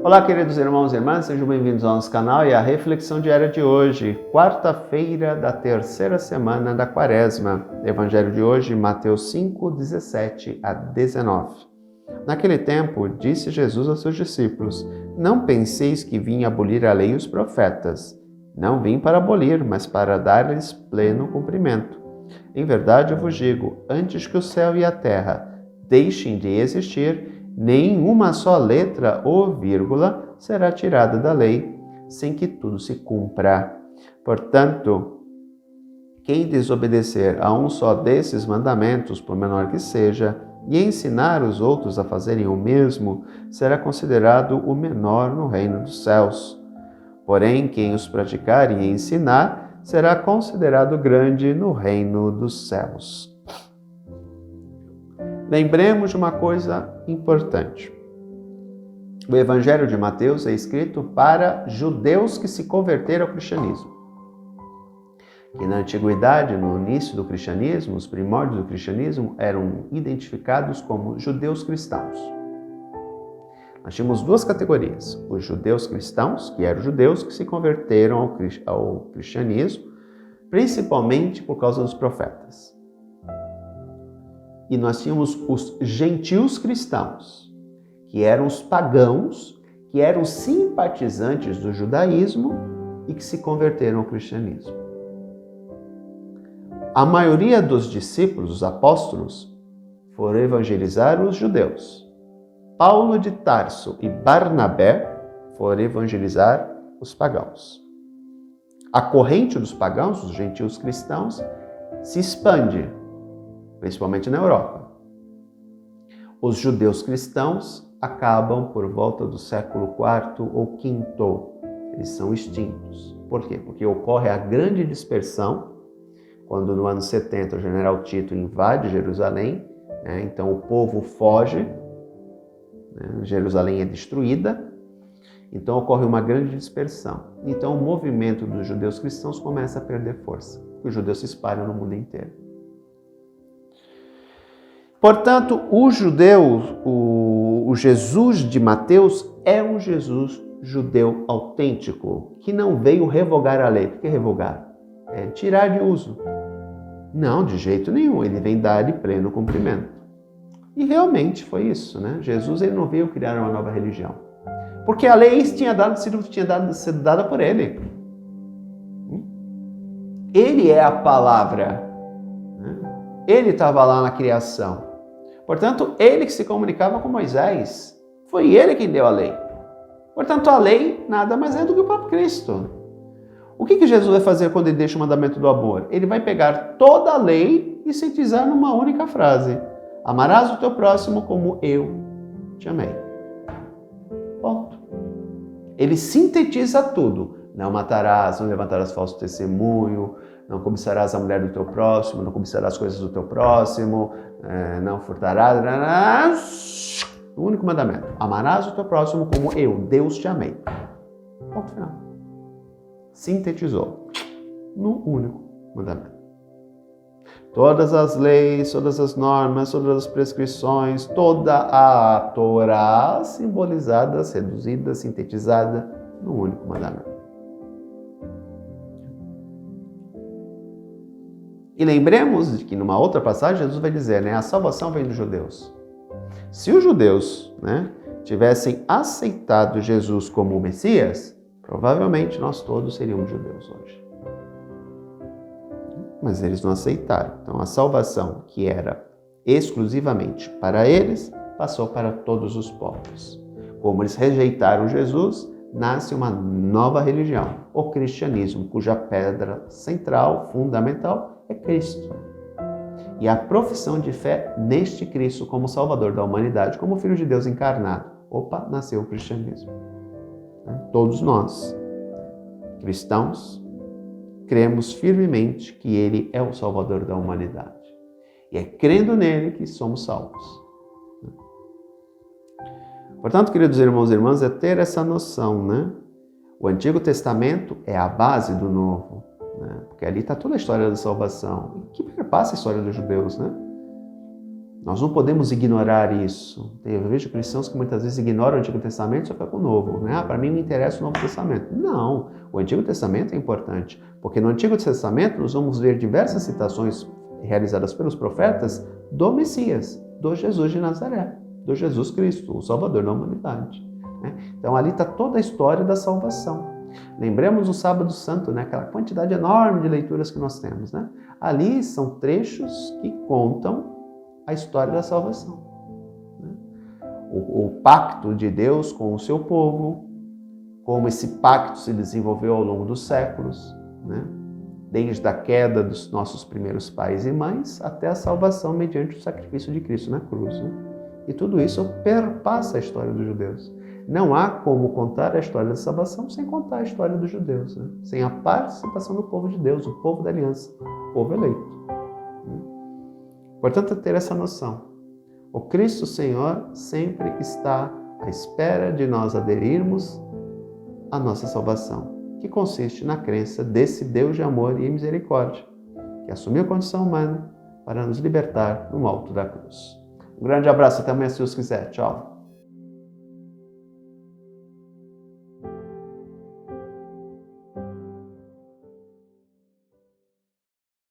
Olá, queridos irmãos e irmãs, sejam bem-vindos ao nosso canal e à reflexão diária de hoje, quarta-feira da terceira semana da Quaresma. Evangelho de hoje, Mateus 5, 17 a 19. Naquele tempo, disse Jesus aos seus discípulos: Não penseis que vim abolir a lei e os profetas. Não vim para abolir, mas para dar-lhes pleno cumprimento. Em verdade eu vos digo, antes que o céu e a terra deixem de existir, nenhuma só letra ou vírgula será tirada da lei, sem que tudo se cumpra. Portanto, quem desobedecer a um só desses mandamentos, por menor que seja, e ensinar os outros a fazerem o mesmo, será considerado o menor no reino dos céus. Porém, quem os praticar e ensinar, será considerado grande no reino dos céus. Lembremos de uma coisa importante. O Evangelho de Mateus é escrito para judeus que se converteram ao cristianismo. Que na antiguidade, no início do cristianismo, os primórdios do cristianismo eram identificados como judeus cristãos. Nós tínhamos duas categorias: os judeus cristãos, que eram judeus que se converteram ao cristianismo, principalmente por causa dos profetas. E nós tínhamos os gentios cristãos, que eram os pagãos, que eram simpatizantes do judaísmo e que se converteram ao cristianismo. A maioria dos discípulos, os apóstolos, foram evangelizar os judeus. Paulo de Tarso e Barnabé foram evangelizar os pagãos. A corrente dos pagãos, os gentios cristãos, se expande, principalmente na Europa. Os judeus cristãos acabam por volta do século IV ou V. Eles são extintos. Por quê? Porque ocorre a grande dispersão, quando no ano 70 o general Tito invade Jerusalém, então o povo foge, Jerusalém é destruída, então ocorre uma grande dispersão. Então o movimento dos judeus cristãos começa a perder força, porque os judeus se espalham no mundo inteiro. Portanto, o Jesus de Mateus é um Jesus judeu autêntico, que não veio revogar a lei. O que é revogar? É tirar de uso. Não, de jeito nenhum, ele vem dar de pleno cumprimento. E realmente foi isso, né? Jesus ele não veio criar uma nova religião, porque a lei tinha sido dada por ele. Ele é a palavra, ele estava lá na criação. Portanto, ele que se comunicava com Moisés, foi ele quem deu a lei. Portanto, a lei nada mais é do que o próprio Cristo. O que Jesus vai fazer quando ele deixa o mandamento do amor? Ele vai pegar toda a lei e sintetizar numa única frase: amarás o teu próximo como eu te amei. Ponto. Ele sintetiza tudo. Não matarás, não levantarás falso testemunho, não cobiçarás a mulher do teu próximo, não cobiçarás coisas do teu próximo, não furtarás. O único mandamento: amarás o teu próximo como eu, Deus, te amei. Ponto final. Sintetizou no único mandamento. Todas as leis, todas as normas, todas as prescrições, toda a Torá simbolizadas, reduzida, sintetizada no único mandamento. E lembremos de que numa outra passagem Jesus vai dizer, a salvação vem dos judeus. Se os judeus tivessem aceitado Jesus como o Messias, provavelmente nós todos seríamos judeus hoje. Mas eles não aceitaram. Então a salvação, que era exclusivamente para eles, passou para todos os povos. Como eles rejeitaram Jesus, nasce uma nova religião, o cristianismo, cuja pedra central, fundamental, é Cristo. E a profissão de fé neste Cristo como Salvador da humanidade, como Filho de Deus encarnado. Nasceu o cristianismo. Todos nós, cristãos, cremos firmemente que Ele é o Salvador da humanidade. E é crendo nele que somos salvos. Portanto, queridos irmãos e irmãs, é ter essa noção, O Antigo Testamento é a base do Novo, porque ali está toda a história da salvação, que perpassa a história dos judeus, Nós não podemos ignorar isso. Eu vejo cristãos que muitas vezes ignoram o Antigo Testamento e só ficam com o Novo. Né? Para mim me interessa o Novo Testamento. Não, o Antigo Testamento é importante, porque no Antigo Testamento nós vamos ver diversas citações realizadas pelos profetas do Messias, do Jesus de Nazaré, do Jesus Cristo, o Salvador da humanidade. Né? Então ali está toda a história da salvação. Lembremos o Sábado Santo, né? Aquela quantidade enorme de leituras que nós temos. Né? Ali são trechos que contam a história da salvação. O pacto de Deus com o seu povo, como esse pacto se desenvolveu ao longo dos séculos, né? Desde a queda dos nossos primeiros pais e mães até a salvação mediante o sacrifício de Cristo na cruz. Né? E tudo isso perpassa a história dos judeus. Não há como contar a história da salvação sem contar a história dos judeus, né? Sem a participação do povo de Deus, o povo da aliança, o povo eleito. Portanto, ter essa noção. O Cristo Senhor sempre está à espera de nós aderirmos à nossa salvação, que consiste na crença desse Deus de amor e misericórdia, que assumiu a condição humana para nos libertar no alto da cruz. Um grande abraço, até amanhã se Deus quiser. Tchau.